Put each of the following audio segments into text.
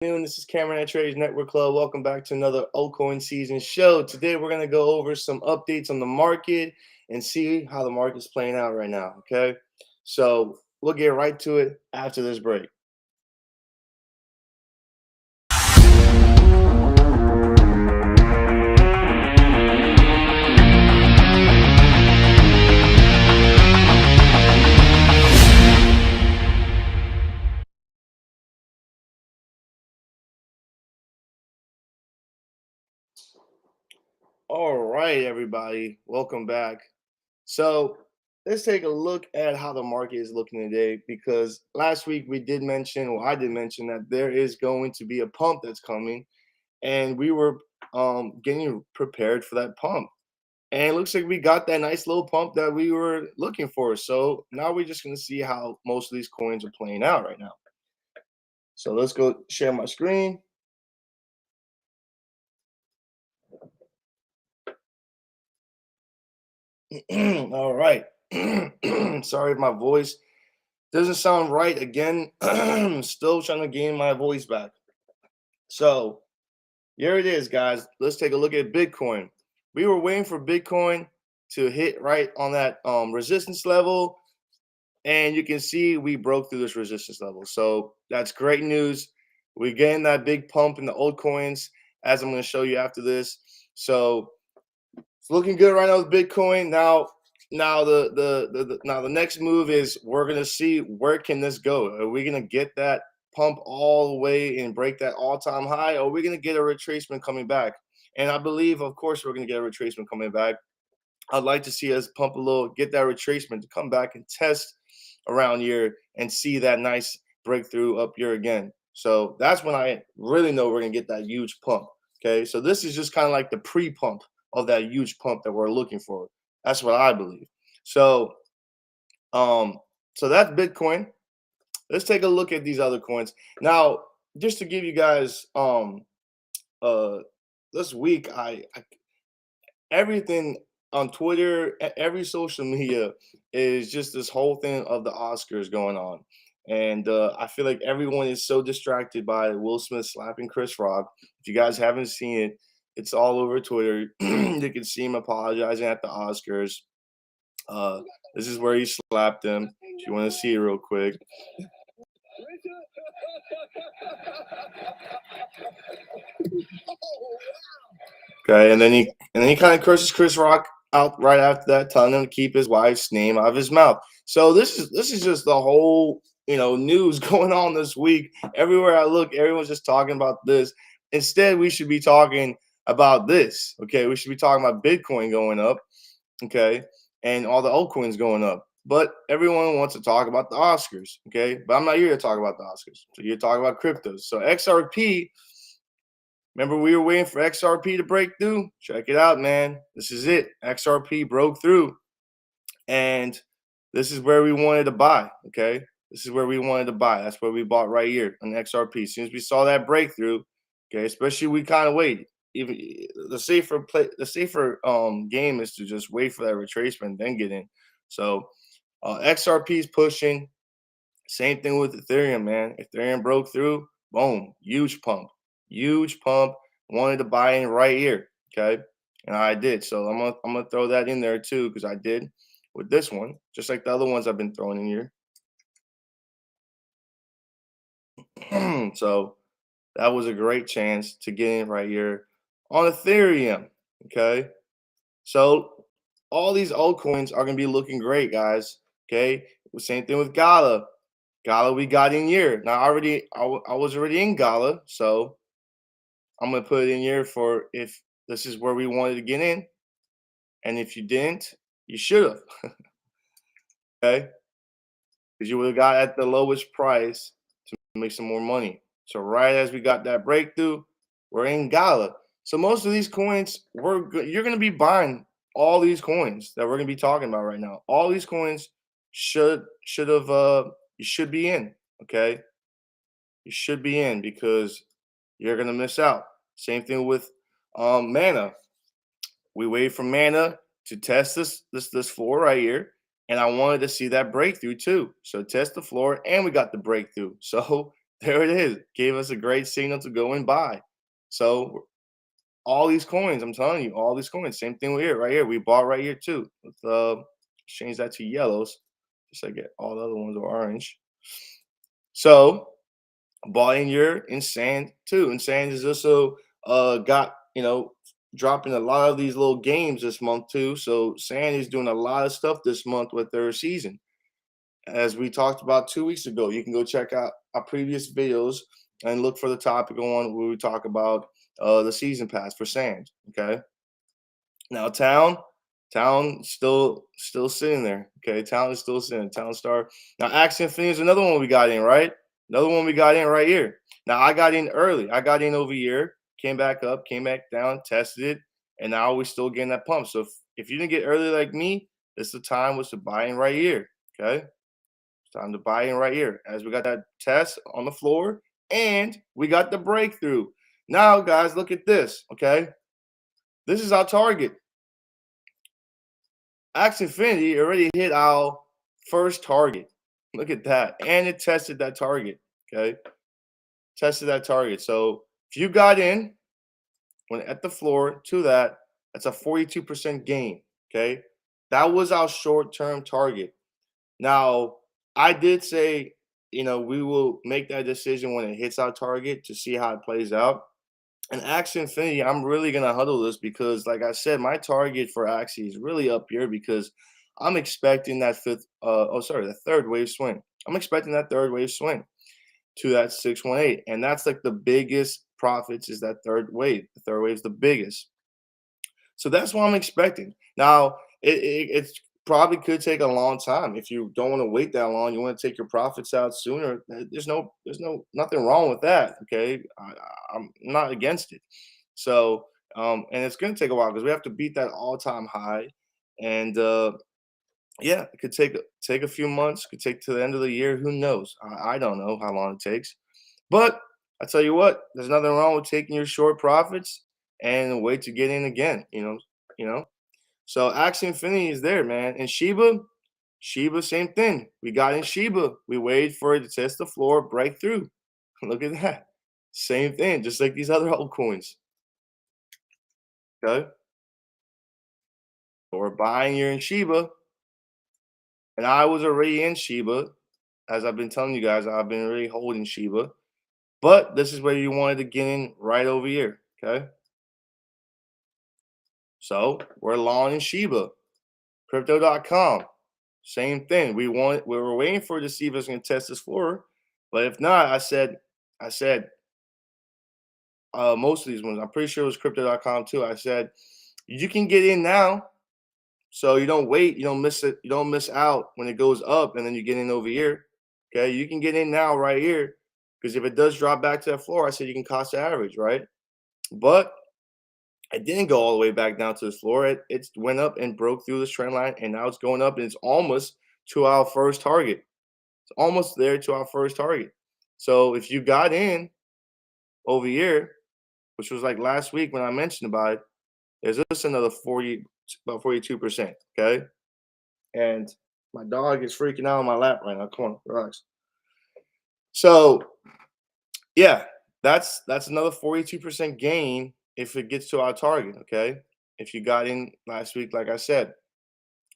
This is Cameron at Traders Network Club. Welcome back to another altcoin season show. Today we're going to go over some updates on the market and see how the market's playing out right now. Okay, so we'll get right to it after this break. All right, everybody, welcome back. So let's take a look at how the market is looking today, because last week we did mention, well, I did mention that there is going to be a pump that's coming, and we were getting prepared for that pump. And it looks like we got that nice little pump that we were looking for. So now we're just going to see how most of these coins are playing out right now. So let's go share my screen. All right. Sorry if my voice doesn't sound right again. Still trying to gain my voice back. So here it is, guys. Let's take a look at Bitcoin. We were waiting for Bitcoin to hit right on that resistance level. And you can see we broke through this resistance level. So that's great news. We're getting that big pump in the old coins, as I'm going to show you after this. So it's looking good right now with Bitcoin. Now the next move is we're going to see where can this go. Are we going to get that pump all the way and break that all-time high? Or are we going to get a retracement coming back? And I believe, of course, we're going to get a retracement coming back. I'd like to see us pump a little, get that retracement to come back and test around here and see that nice breakthrough up here again. So that's when I really know we're going to get that huge pump. Okay, so this is just kind of like the pre-pump of that huge pump that we're looking for. That's what I believe. So that's Bitcoin. Let's take a look at these other coins. Now, just to give you guys this week, I everything on Twitter, every social media is just this whole thing of the Oscars going on. And I feel like everyone is so distracted by Will Smith slapping Chris Rock. If you guys haven't seen it, it's all over Twitter. You can see him apologizing at the Oscars. This is where he slapped him. If you want to see it real quick. Okay, and then he kind of curses Chris Rock out right after that, telling him to keep his wife's name out of his mouth. So this is just the whole news going on this week. Everywhere I look, everyone's just talking about this. Instead, we should be talking about this. Okay, we should be talking about Bitcoin going up. Okay, and all the altcoins going up. But everyone wants to talk about the Oscars. Okay, but I'm not here to talk about the Oscars. So here to talk about cryptos. So XRP. Remember, we were waiting for XRP to break through? Check it out, man. This is it. XRP broke through. And this is where we wanted to buy, okay? This is where we wanted to buy. That's where we bought right here on XRP. As soon as we saw that breakthrough, okay, especially we kind of waited. Even the safer game is to just wait for that retracement, then get in. So XRP is pushing. Same thing with Ethereum, man. Ethereum broke through. Boom. Huge pump. Huge pump. Wanted to buy in right here. Okay. And I did. So I'm gonna throw that in there too, because I did with this one, just like the other ones I've been throwing in here. So that was a great chance to get in right here on Ethereum. Okay. So all these altcoins are gonna be looking great, guys. Okay. Same thing with Gala. Gala, we got in here. Now I was already in Gala, so I'm gonna put it in here for if this is where we wanted to get in, and if you didn't, you should have. Okay, because you would have got at the lowest price to make some more money. So right as we got that breakthrough, we're in Gala. So most of these coins, you're gonna be buying all these coins that we're gonna be talking about right now. All these coins should have you should be in. Okay, you should be in because you're gonna miss out. Same thing with Mana. We waited for Mana to test this floor right here, and I wanted to see that breakthrough too. So test the floor, and we got the breakthrough. So There it is. Gave us a great signal to go and buy. So all these coins, I'm telling you, all these coins, same thing here, right here. We bought right here too. Let's change that to yellows, just like it. All the other ones are orange. So bought in your in sand too. And sand is also got dropping a lot of these little games this month too. So sand is doing a lot of stuff this month with their season. As we talked about 2 weeks ago, you can go check out our previous videos and look for the topic on where we talk about the season pass for sand. Okay. Now town still sitting there. Okay, town is still sitting. Town star. Now Axe Infinity is another one we got in, right? Another one we got in right here. Now I got in early. I got in over here, came back up, came back down, tested it, and now we're still getting that pump. So if you didn't get early like me, this the time was to buy in right here. Okay. It's time to buy in right here as we got that test on the floor and we got the breakthrough. Now, guys, look at this. Okay. This is our target. Axe Infinity already hit our first target. Look at that. And it tested that target. Okay. Tested that target. So if you got in when at the floor to that, that's a 42% gain. Okay. That was our short-term target. Now, I did say, we will make that decision when it hits our target to see how it plays out. And Axie Infinity, I'm really gonna huddle this because, like I said, my target for Axie is really up here because I'm expecting that the third wave swing. I'm expecting that third wave swing to that 618, and that's like the biggest profits is that third wave. The third wave is the biggest. So that's what I'm expecting. Now, it's probably could take a long time. If you don't want to wait that long, you want to take your profits out sooner. There's nothing wrong with that. Okay, I'm not against it. So, and it's going to take a while because we have to beat that all-time high, and yeah, it could take a few months. Could take to the end of the year. Who knows? I don't know how long it takes. But I tell you what, there's nothing wrong with taking your short profits and wait to get in again. You know. So Axie Infinity is there, man. And Shiba, same thing. We got in Shiba. We waited for it to test the floor, break through. Look at that. Same thing, just like these other altcoins. Okay. So we're buying here in Shiba. And I was already in Shiba. As I've been telling you guys, I've been already holding Shiba. But this is where you wanted to get in right over here. Okay. So we're long in Shiba. Crypto.com. Same thing. We were waiting for it to see if it's going to test this floor. But if not, I said most of these ones, I'm pretty sure it was crypto.com too. I said, you can get in now. So you don't wait, you don't miss it, you don't miss out when it goes up and then you get in over here. Okay, you can get in now right here. Because if it does drop back to that floor, I said you can cost average, right? But it didn't go all the way back down to the floor. It went up and broke through this trend line, and now it's going up, and it's almost to our first target. It's almost there to our first target. So if you got in over here, which was like last week when I mentioned about it, there's just another 40, about 42%. Okay. And my dog is freaking out on my lap right now. Come on, relax. So yeah, that's another 42% gain if it gets to our target. Okay. If you got in last week, like I said.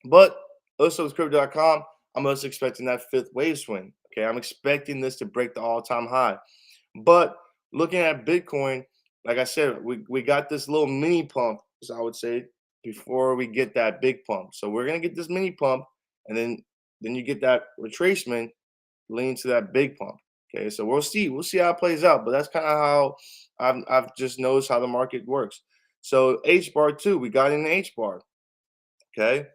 But also with crypto.com, I'm also expecting that fifth wave swing. Okay. I'm expecting this to break the all-time high. But looking at Bitcoin, like I said, we got this little mini pump, as I would say, before we get that big pump. So we're gonna get this mini pump, and then you get that retracement leading to that big pump. Okay, so we'll see how it plays out. But that's kind of how I've just noticed how the market works. So H bar too, we got in the H bar. Okay,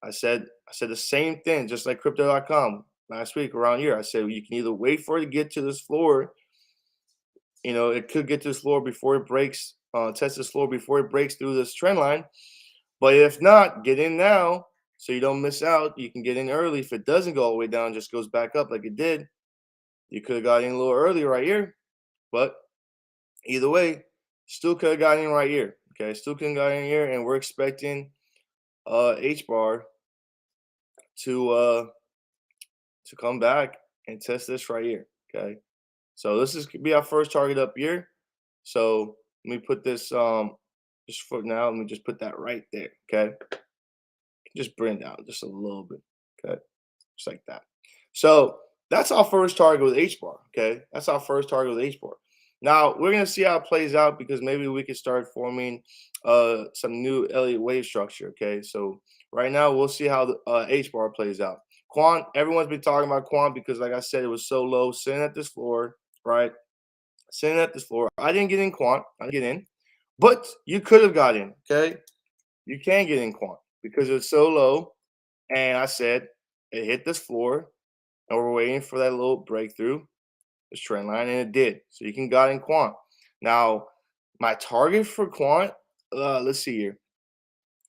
I said the same thing, just like crypto.com last week around here. I said you can either wait for it to get to this floor. It could get to this floor before it breaks, test this floor before it breaks through this trend line. But if not, get in now so you don't miss out. You can get in early. If it doesn't go all the way down, just goes back up like it did, you could have got in a little early right here. But either way, still could have got in right here. Okay, still could have got in here, and we're expecting H bar to come back and test this right here. Okay. So this is could be our first target up here. So let me put this just for now. Let me just put that right there. Okay, just bring it down just a little bit. Okay, just like that. So that's our first target with H bar. Okay, that's our first target with H bar. Now we're gonna see how it plays out because maybe we can start forming some new Elliott wave structure. Okay, so right now we'll see how the H bar plays out. Quant, everyone's been talking about Quant because, like I said, it was so low, sitting at this floor, right? Sitting at this floor. I didn't get in Quant. I didn't get in, but you could have got in. Okay, you can get in Quant because it's so low. And I said it hit this floor, and we're waiting for that little breakthrough, this trend line, and it did. So you can got in Quant. Now, my target for Quant, let's see here.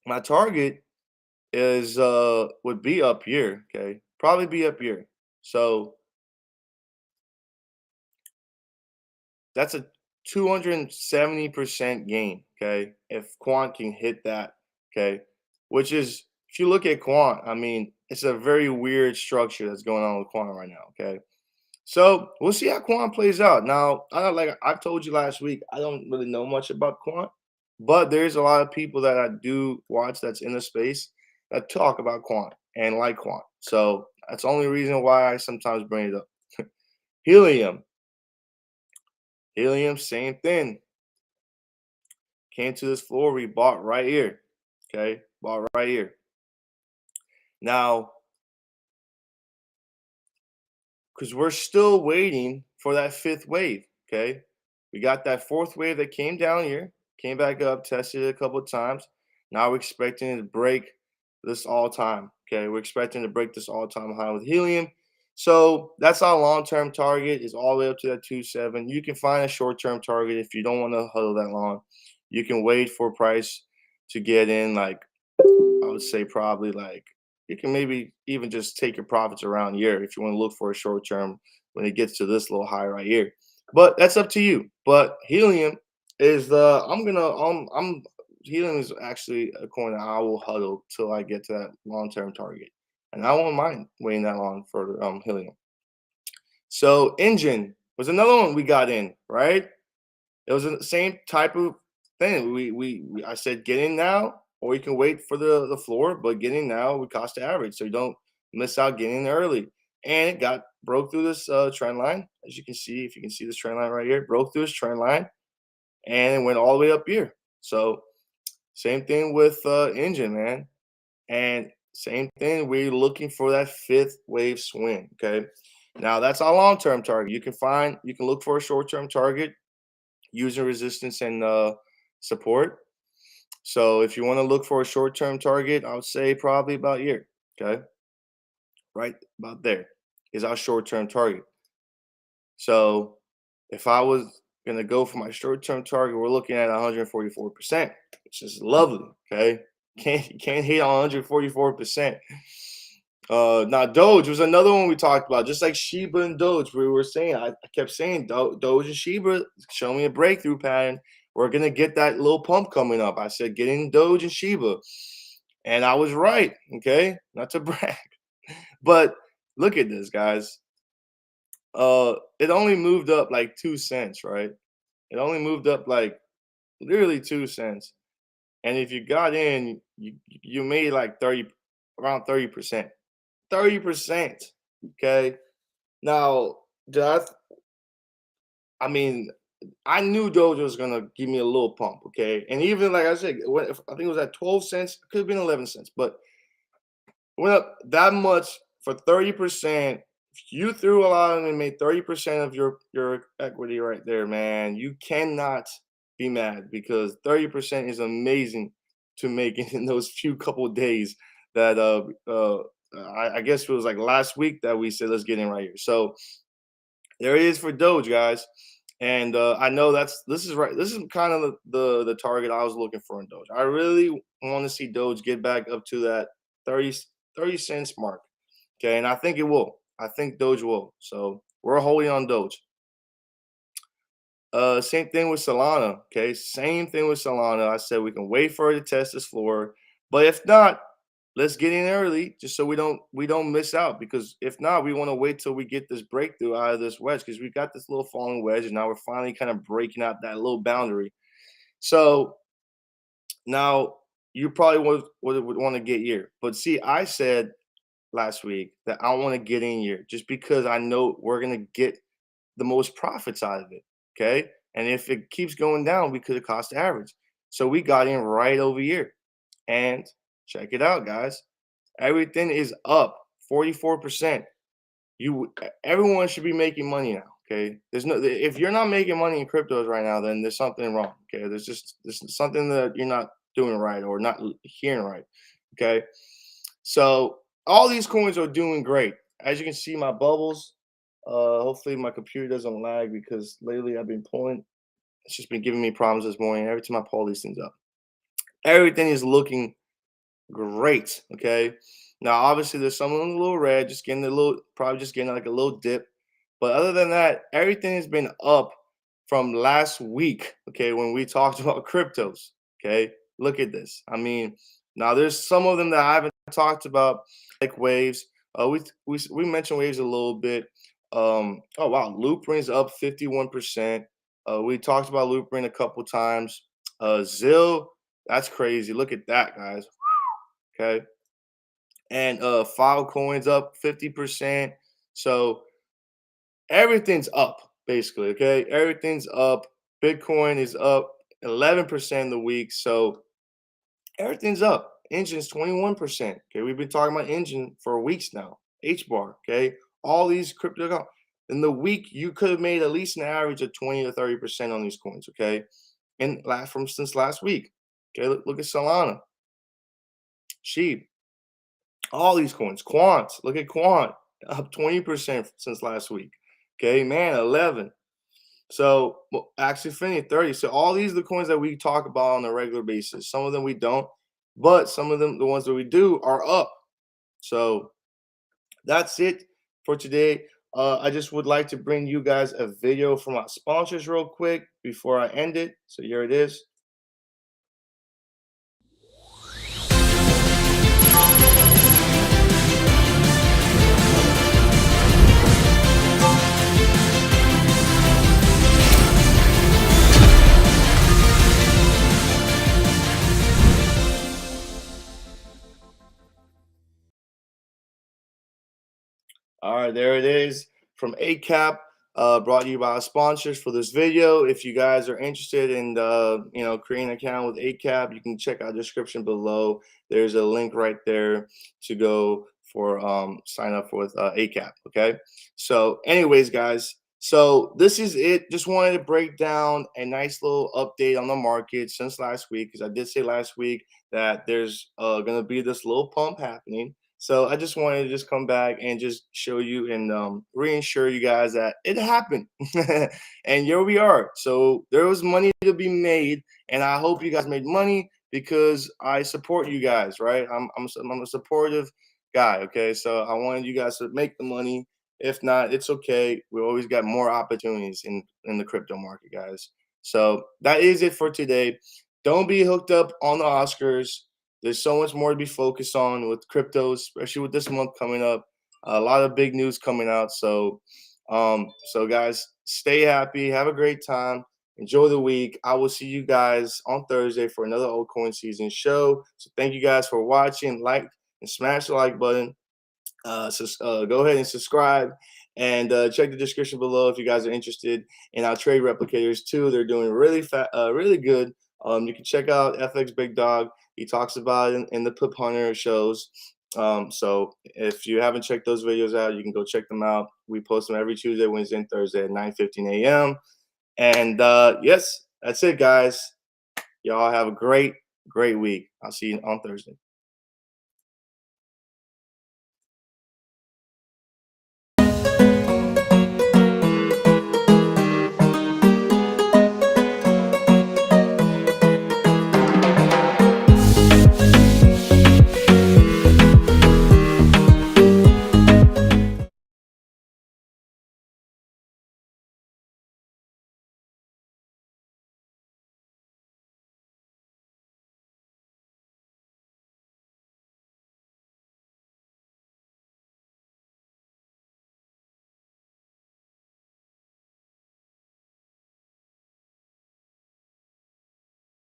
My target is would be up here. Okay, probably be up here. So that's a 270% gain. Okay, if Quant can hit that. Okay, which is if you look at Quant, I mean, it's a very weird structure that's going on with Quant right now. Okay. So we'll see how Quant plays out. Now, like I've told you last week, I don't really know much about Quant, but there's a lot of people that I do watch that's in the space that talk about Quant and like Quant. So that's the only reason why I sometimes bring it up. Helium. Helium, same thing. Came to this floor, we bought right here. Okay, bought right here. Now, because we're still waiting for that fifth wave. Okay, we got that fourth wave that came down here, came back up, tested it a couple of times. Now we're expecting it to break this all time. Okay, we're expecting to break this all time high with helium. So that's our long term target, is all the way up to that 2.7. You can find a short term target if you don't want to huddle that long. You can wait for price to get in, like I would say probably like you can maybe even just take your profits around here if you want to look for a short term when it gets to this little high right here. But that's up to you. But helium is the I'm helium is actually a coin that I will huddle till I get to that long term target, and I won't mind waiting that long for helium. So engine was another one we got in, right? It was the same type of thing. I said get in now, or you can wait for the floor, but getting now would cost the average, so you don't miss out getting in early. And it got broke through this trend line, as you can see. If you can see this trend line right here, broke through this trend line, and it went all the way up here. So same thing with engine, man, and same thing. We're looking for that fifth wave swing. Okay, now that's our long term target. You can look for a short term target using resistance and support. So if you want to look for a short-term target, I would say probably about here. Okay, right about there is our short-term target. So if I was gonna go for my short-term target, we're looking at 144%, which is lovely. Okay, can't hit on 144%. Now Doge was another one we talked about, just like Shiba and Doge. We were saying, I kept saying Doge and Shiba, show me a breakthrough pattern. We're gonna get that little pump coming up. I said, get in Doge and Shiba, and I was right. Okay, not to brag, but look at this, guys. It only moved up like 2 cents, right? It only moved up like literally 2 cents, and if you got in, you made like around 30%. 30%. Okay. Now, did I mean, I knew Doge was gonna give me a little pump, okay? And even like I said, I think it was at 12 cents, it could have been 11 cents, but it went up that much for 30%. If you threw a lot and made 30% of your equity right there, man, you cannot be mad because 30% is amazing to make in those few couple of days that I guess it was like last week that we said let's get in right here. So there it is for Doge, guys. And I know this is right. This is kind of the target I was looking for in Doge. I really want to see Doge get back up to that 30 cents mark. Okay, and I think it will. I think Doge will. So we're holding on Doge. Same thing with Solana. Okay, same thing with Solana. I said we can wait for it to test this floor, but if not, let's get in early just so we don't miss out, because if not, we want to wait till we get this breakthrough out of this wedge, because we got this little falling wedge and now we're finally kind of breaking out that little boundary. So now you probably would want to get here. But see, I said last week that I want to get in here just because I know we're going to get the most profits out of it. Okay. And if it keeps going down, we could have cost average. So we got in right over here. And check it out, guys. Everything is up 44%. Everyone should be making money now. Okay. If you're not making money in cryptos right now, then there's something wrong. Okay. There's something that you're not doing right or not hearing right. Okay. So all these coins are doing great. As you can see, my bubbles. Hopefully my computer doesn't lag, because lately I've been pulling. It's just been giving me problems this morning. Every time I pull these things up, everything is looking great. Okay. Now, obviously, there's some a little red, just getting a little, probably just getting like a little dip. But other than that, everything has been up from last week. Okay. When we talked about cryptos. Okay. Look at this. I mean, now there's some of them that I haven't talked about, like waves. We mentioned waves a little bit. Oh wow, Loopring's up 51%. We talked about Loopring a couple times. Zill, that's crazy. Look at that, guys. Okay. And Filecoin's up 50%. So everything's up, basically. Okay. Everything's up. Bitcoin is up 11% the week. So everything's up. Engine's 21%. Okay. We've been talking about Engine for weeks now. HBAR. Okay. All these crypto. In the week, you could have made at least an average of 20 to 30% on these coins. Okay. And since last week. Okay. Look at Solana. SHIVA. All these coins, quant. Look at quant, up 20% since last week. Okay, man, 11. So actually, Infinity 30. So all these are the coins that we talk about on a regular basis. Some of them we don't, but some of them, the ones that we do, are up. So that's it for today. I just would like to bring you guys a video from our sponsors real quick before I end it. So here it is. All right, there it is from ACAP, brought to you by our sponsors for this video. If you guys are interested in, creating an account with ACAP, you can check out the description below. There's a link right there to go for sign up with ACAP. Okay. So, anyways, guys. So this is it. Just wanted to break down a nice little update on the market since last week, because I did say last week that there's going to be this little pump happening. So I just wanted to just come back and just show you and reassure you guys that it happened. And here we are. So there was money to be made, and I hope you guys made money because I support you guys, right? I'm a supportive guy, okay? So I wanted you guys to make the money. If not, it's okay. We always got more opportunities in the crypto market, guys. So that is it for today. Don't be hooked up on the Oscars. There's so much more to be focused on with cryptos, especially with this month coming up. A lot of big news coming out. So guys, stay happy. Have a great time. Enjoy the week. I will see you guys on Thursday for another altcoin season show. So thank you guys for watching. Like and smash the like button. Go ahead and subscribe, and check the description below if you guys are interested in our trade replicators too. They're doing really good. You can check out FxBigDog. He talks about it in the Pip Hunter shows. So if you haven't checked those videos out, you can go check them out. We post them every Tuesday, Wednesday, and Thursday at 9:15 a.m. And yes, that's it, guys. Y'all have a great week. I'll see you on Thursday.